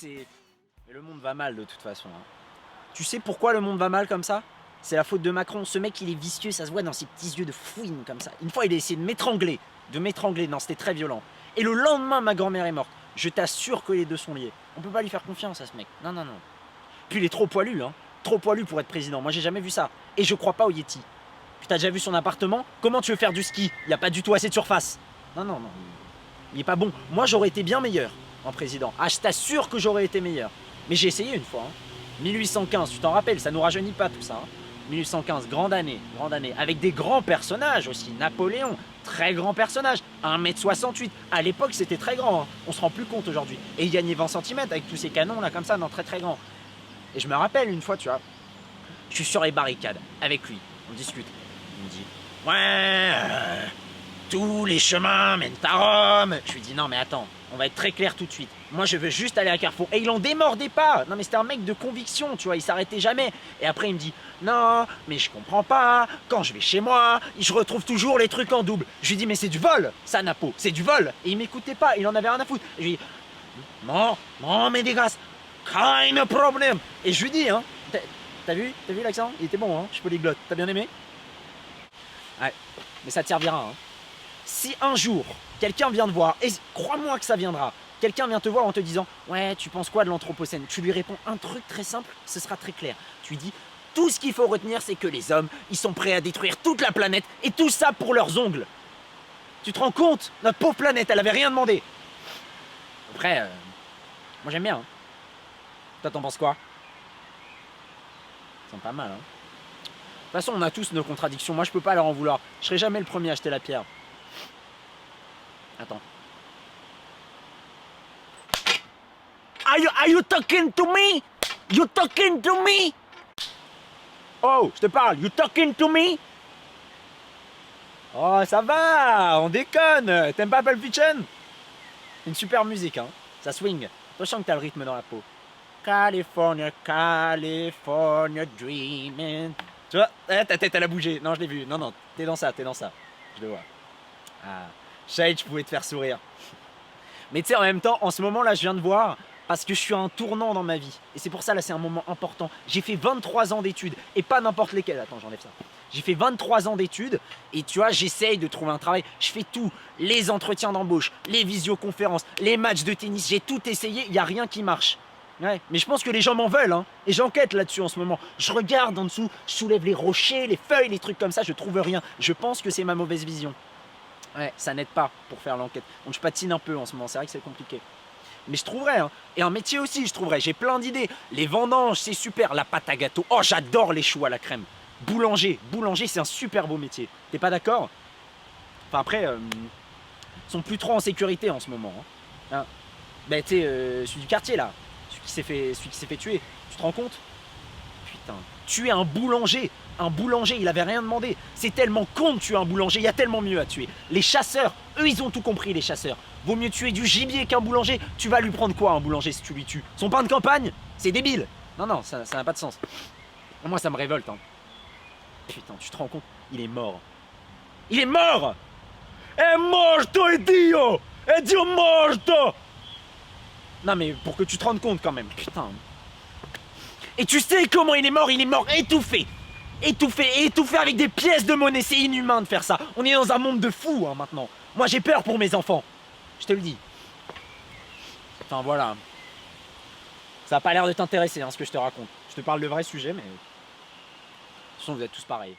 Mais le monde va mal de toute façon. Hein. Tu sais pourquoi le monde va mal comme ça? C'est la faute de Macron. Ce mec, il est vicieux, ça se voit dans ses petits yeux de fouine comme ça. Une fois, il a essayé de m'étrangler. Non, c'était très violent. Et le lendemain, ma grand-mère est morte. Je t'assure que les deux sont liés. On peut pas lui faire confiance à ce mec. Non, non, non. Puis il est trop poilu, hein. Trop poilu pour être président. Moi, j'ai jamais vu ça. Et je crois pas au Yeti. Puis t'as déjà vu son appartement? Comment tu veux faire du ski? Il y a pas du tout assez de surface. Non, non, non. Il est pas bon. Moi, j'aurais été bien meilleur en président. Ah, je t'assure que j'aurais été meilleur. Mais j'ai essayé une fois. Hein. 1815, tu t'en rappelles, ça nous rajeunit pas tout ça. Hein. 1815, grande année, avec des grands personnages aussi. Napoléon, très grand personnage, 1m68. À l'époque, c'était très grand, hein. On se rend plus compte aujourd'hui. Et il gagnait 20 cm avec tous ces canons là, comme ça, non, très très grand. Et je me rappelle une fois, tu vois, je suis sur les barricades avec lui, on discute. Il me dit, ouais, tous les chemins mènent à Rome. Je lui dis, non mais attends, on va être très clair tout de suite. Moi je veux juste aller à Carrefour. Et il en démordait pas. Non mais c'était un mec de conviction, tu vois, il s'arrêtait jamais. Et après il me dit, non, mais je comprends pas. Quand je vais chez moi, je retrouve toujours les trucs en double. Je lui dis, mais c'est du vol, ça Napo, c'est du vol. Et il m'écoutait pas, il en avait rien à foutre. Et je lui dis, non, mais des gars, kind of problem. Et je lui dis, hein, t'as vu l'accent? Il était bon, hein, je polyglotte. T'as bien aimé? Ouais, mais ça te servira, hein. Si un jour, quelqu'un vient te voir, et crois-moi que ça viendra, quelqu'un vient te voir en te disant « Ouais, tu penses quoi de l'anthropocène ?» Tu lui réponds un truc très simple, ce sera très clair. Tu lui dis « Tout ce qu'il faut retenir, c'est que les hommes, ils sont prêts à détruire toute la planète, et tout ça pour leurs ongles. » Tu te rends compte? Notre pauvre planète, elle avait rien demandé. Après, moi j'aime bien. Hein. Toi, t'en penses quoi? C'est pas mal, hein. De toute façon, on a tous nos contradictions. Moi, je peux pas leur en vouloir. Je serai jamais le premier à acheter la pierre. Attends. Are you talking to me? You talking to me? Oh, je te parle. You talking to me? Oh, ça va, on déconne. T'aimes pas Pulp Fiction? Une super musique, hein. Ça swing. Toi, je sens que t'as le rythme dans la peau. California, California dreaming. Tu vois, ta tête, elle a bougé. Non, je l'ai vu. Non, t'es dans ça. Je le vois. Ah, je savais que je pouvais te faire sourire. Mais tu sais, en même temps, en ce moment-là, je viens de voir, parce que je suis à un tournant dans ma vie. Et c'est pour ça, là, c'est un moment important. J'ai fait 23 ans d'études, et pas n'importe lesquelles. Attends, j'enlève ça. J'ai fait 23 ans d'études, et tu vois, j'essaye de trouver un travail. Je fais tout. Les entretiens d'embauche, les visioconférences, les matchs de tennis. J'ai tout essayé, il n'y a rien qui marche. Ouais, mais je pense que les gens m'en veulent, hein. Et j'enquête là-dessus en ce moment. Je regarde en dessous, je soulève les rochers, les feuilles, les trucs comme ça, je trouve rien. Je pense que c'est ma mauvaise vision. Ouais, ça n'aide pas pour faire l'enquête. Donc je patine un peu en ce moment, c'est vrai que c'est compliqué. Mais je trouverais, hein. Et un métier aussi, je trouverais. J'ai plein d'idées. Les vendanges, c'est super. La pâte à gâteau. Oh, j'adore les choux à la crème. Boulanger, c'est un super beau métier. T'es pas d'accord? Enfin après, ils sont plus trop en sécurité en ce moment. Hein. Ben tu sais, celui du quartier là, celui qui s'est fait tuer. Tu te rends compte? Putain, tuer un boulanger. Un boulanger, il avait rien demandé. C'est tellement con de tuer un boulanger, il y a tellement mieux à tuer. Les chasseurs, eux, ils ont tout compris, les chasseurs. Vaut mieux tuer du gibier qu'un boulanger. Tu vas lui prendre quoi, un boulanger, si tu lui tues? Son pain de campagne? C'est débile. Non, ça n'a pas de sens. Moi, ça me révolte. Hein. Putain, tu te rends compte? Il est mort. Il est mort! È morto, Dio! È Dio morto! Non, mais pour que tu te rendes compte quand même. Putain. Et tu sais comment il est mort? Il est mort étouffé. Étouffé avec des pièces de monnaie. C'est inhumain de faire ça. On est dans un monde de fous, hein, maintenant. Moi, j'ai peur pour mes enfants. Je te le dis. Enfin, voilà. Ça a pas l'air de t'intéresser, hein, ce que je te raconte. Je te parle de vrais sujets, mais... De toute façon, vous êtes tous pareils.